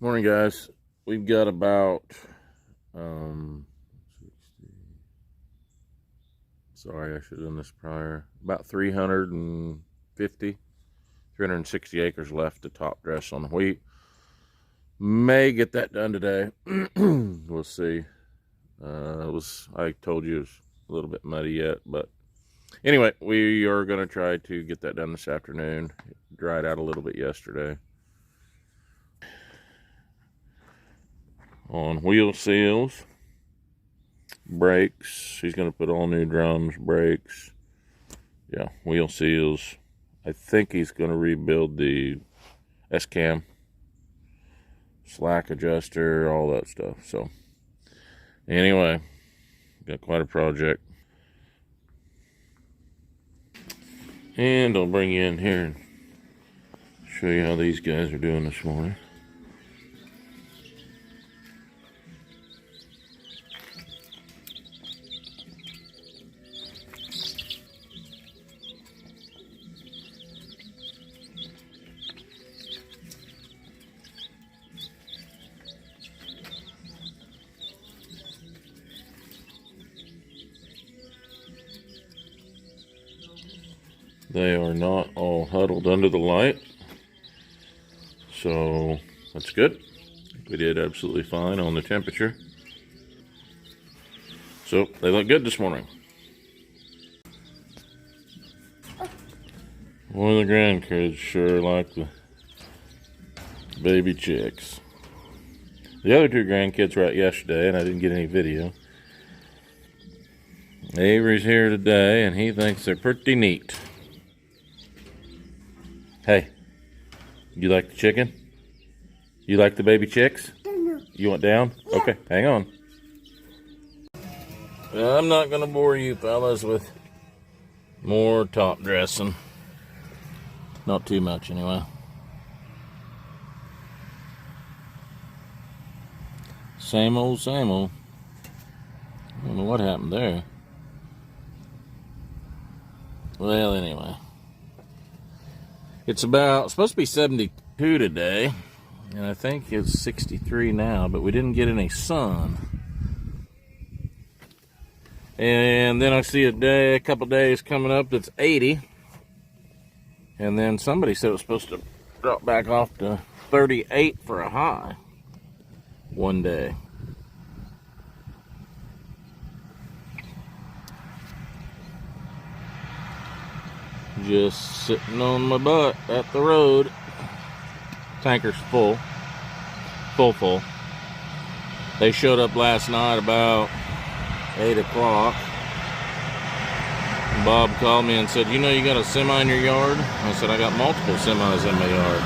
Morning, guys. We've got about sorry, I should have done this prior. About 360 acres left to top dress on the wheat. May get that done today. We'll see. I told you it was a little bit muddy yet, but anyway, we are going to try to get that done this afternoon. It dried out a little bit yesterday. On wheel seals, brakes, he's going to put all new drums, brakes, yeah, wheel seals. I think he's going to rebuild the S-cam, slack adjuster, all that stuff. So anyway, got quite a project. And I'll bring you in here and show you how these guys are doing this morning. They are not all huddled under the light, so that's good. We did absolutely fine on the temperature. So they look good this morning. One of the grandkids sure like the baby chicks. The other two grandkids were out yesterday and I didn't get any video. Avery's here today and he thinks they're pretty neat. Hey, you like the chicken? You like the baby chicks? You want down? Yeah. Okay, hang on. I'm not going to bore you fellas with more top dressing. Not too much anyway. Same old, same old. I don't know what happened there. Well, anyway. It's supposed to be 72 today, and I think it's 63 now, but we didn't get any sun. And then I see a couple days coming up that's 80, and then somebody said it was supposed to drop back off to 38 for a high one day. Just sitting on my butt at the road. Tanker's full. Full. They showed up last night about 8 o'clock. Bob called me and said, you know you got a semi in your yard? I said, I got multiple semis in my yard.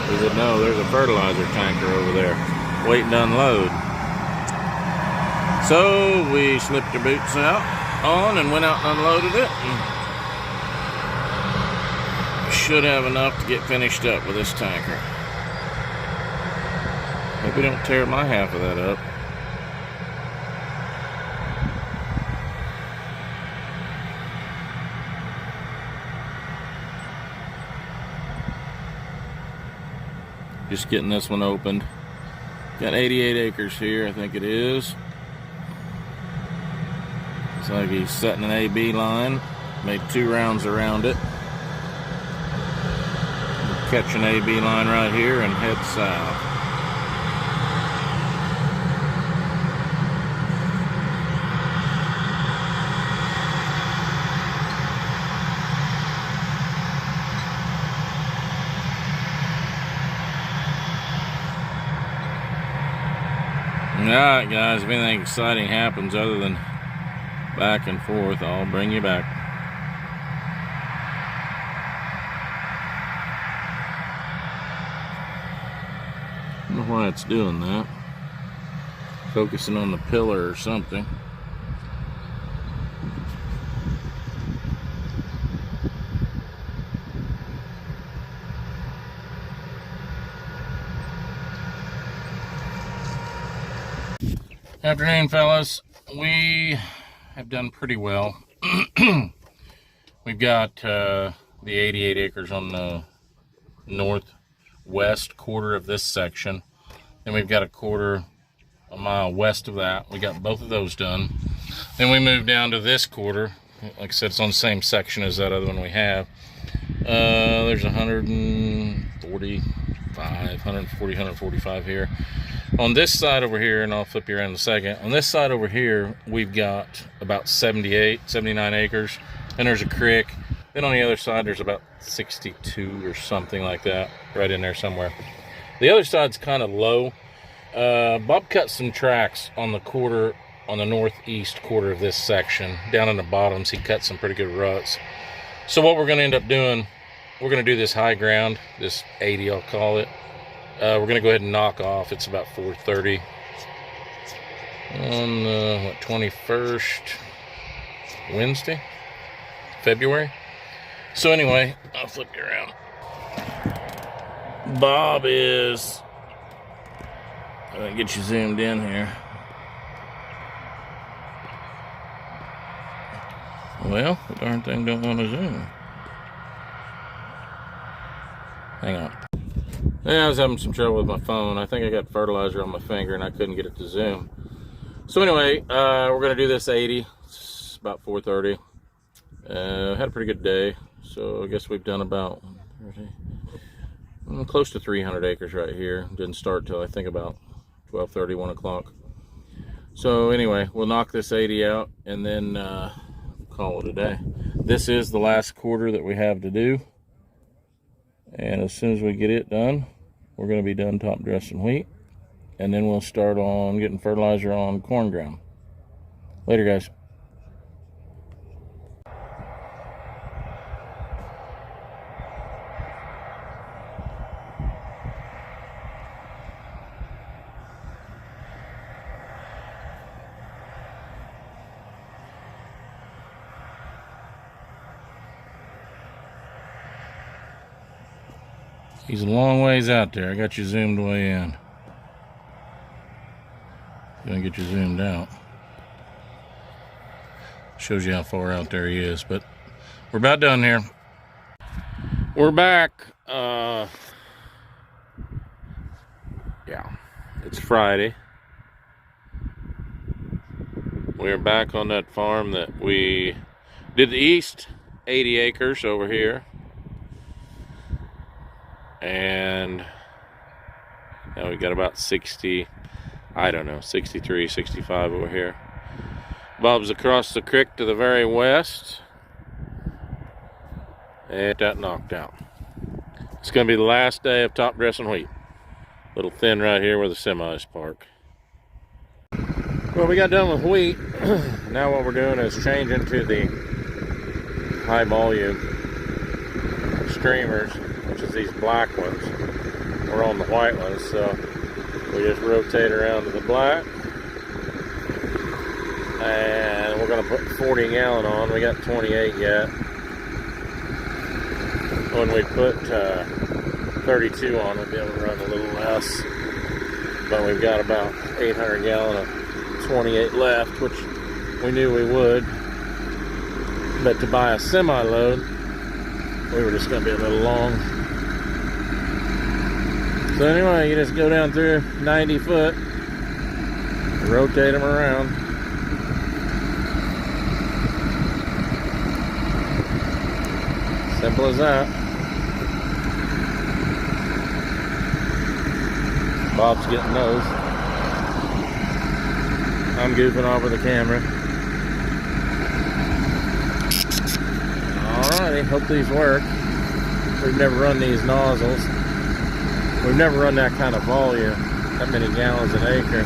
He said, no, there's a fertilizer tanker over there waiting to unload. So we slipped our boots on and went out and unloaded it. Should have enough to get finished up with this tanker. Hope we don't tear my half of that up. Just getting this one opened. Got 88 acres here, I think it is. It's like he's setting an AB line. Made 2 rounds around it. Catch an AB line right here and head south. Alright guys, if anything exciting happens other than back and forth, I'll bring you back. I don't know why it's doing that. Focusing on the pillar or something. Afternoon, fellas. We have done pretty well. We've got the 88 acres on the northwest quarter of this section. and we've got a quarter a mile west of that. We got both of those done. Then we moved down to this quarter. Like I said, it's on the same section as that other one we have. There's 145 here. On this side over here, and I'll flip you around in a second. On this side over here, we've got about 79 acres. And there's a creek. Then on the other side, there's about 62 or something like that, right in there somewhere. The other side's kind of low. Bob cut some tracks on the quarter, on the northeast quarter of this section. Down in the bottoms, he cut some pretty good ruts. So what we're going to end up doing, we're going to do this high ground, this 80 I'll call it. We're going to go ahead and knock off. It's about 4:30 on the 21st, Wednesday, February. So anyway, I'll flip you around. Bob is, I'm going to get you zoomed in here. Well, the darn thing don't want to zoom. Hang on. Yeah, I was having some trouble with my phone. I think I got fertilizer on my finger and I couldn't get it to zoom. So anyway, we're going to do this 80. It's about 4:30. Had a pretty good day. So I guess we've done about close to 300 acres right here. Didn't start till I think about 12:30, 1 o'clock. So anyway, we'll knock this 80 out and then call it a day. This is the last quarter that we have to do. And as soon as we get it done, we're going to be done top dressing wheat. And then we'll start on getting fertilizer on corn ground. Later, guys. He's a long ways out there. I got you zoomed way in. Gonna get you zoomed out. Shows you how far out there he is, but we're about done here. We're back. Yeah, it's Friday. We're back on that farm that we did the east 80 acres over here. And now we got about 60, I don't know, 63, 65 over here. Bob's across the creek to the very west. And that knocked out. It's going to be the last day of top dressing wheat. A little thin right here where the semis park. Well, we got done with wheat. Now what we're doing is changing to the high volume streamers, which is these black ones. We're on the white ones, so we just rotate around to the black. And we're going to put 40 gallon on. We got 28 yet. When we put 32 on, we'll be able to run a little less. But we've got about 800 gallon of 28 left, which we knew we would. But to buy a semi-load, we were just going to be a little long. So anyway, you just go down through 90 foot, rotate them around. Simple as that. Bob's getting those. I'm goofing off with the camera. Alrighty, hope these work. We've never run these nozzles. We've never run that kind of volume, that many gallons an acre.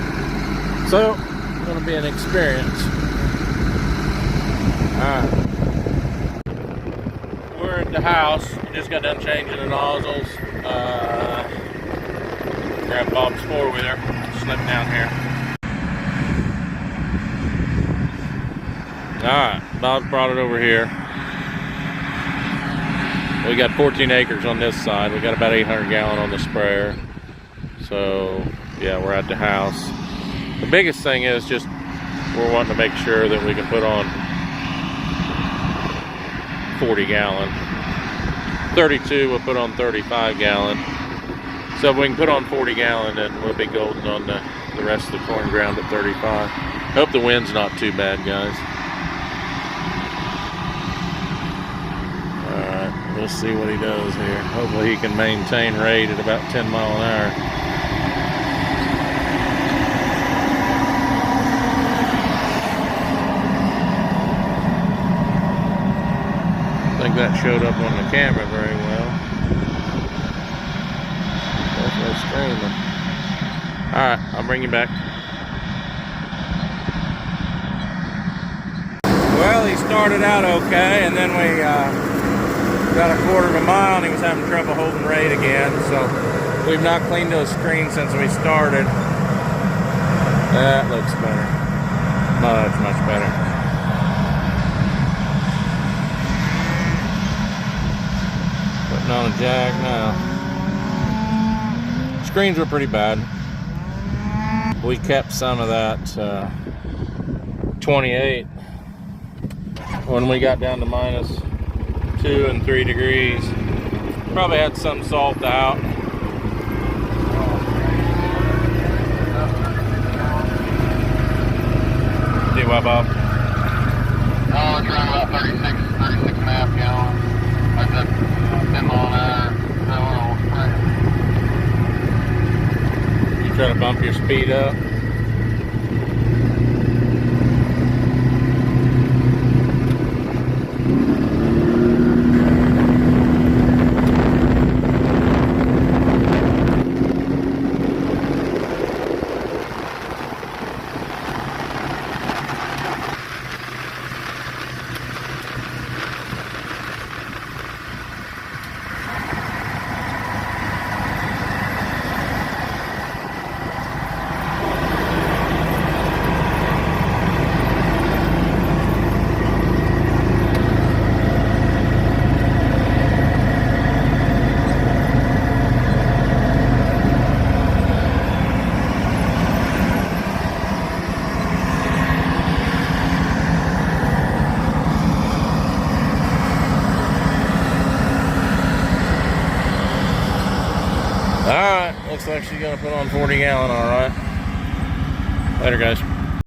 So, it's going to be an experience. Alright. We're at the house. We just got done changing the nozzles. Grab Bob's four-wheeler, slip down here. Alright, Bob's brought it over here. We got 14 acres on this side. We got about 800 gallon on the sprayer. So, yeah, we're at the house. The biggest thing is just we're wanting to make sure that we can put on 40 gallon. 32, we'll put on 35 gallon. So if we can put on 40 gallon, then we'll be golden on the rest of the corn ground at 35. Hope the wind's not too bad, guys. Alright, we'll see what he does here. Hopefully he can maintain rate at about 10 mile an hour. I think that showed up on the camera very well. Definitely screaming. Alright, I'll bring you back. Well, he started out okay, and then we got a quarter of a mile and he was having trouble holding rate again. So we've not cleaned those screens since we started. That looks better. Much, much better. Putting on a jack now. Screens were pretty bad. We kept some of that 28 when we got down to -2 and 3 degrees. Probably had some salt out. Do what, Bob? Oh, it's around about 36 and a half gallons. Like that 10 mile an hour. You try to bump your speed up. Alright, looks like she's gonna put on 40 gallon, alright. Later, guys.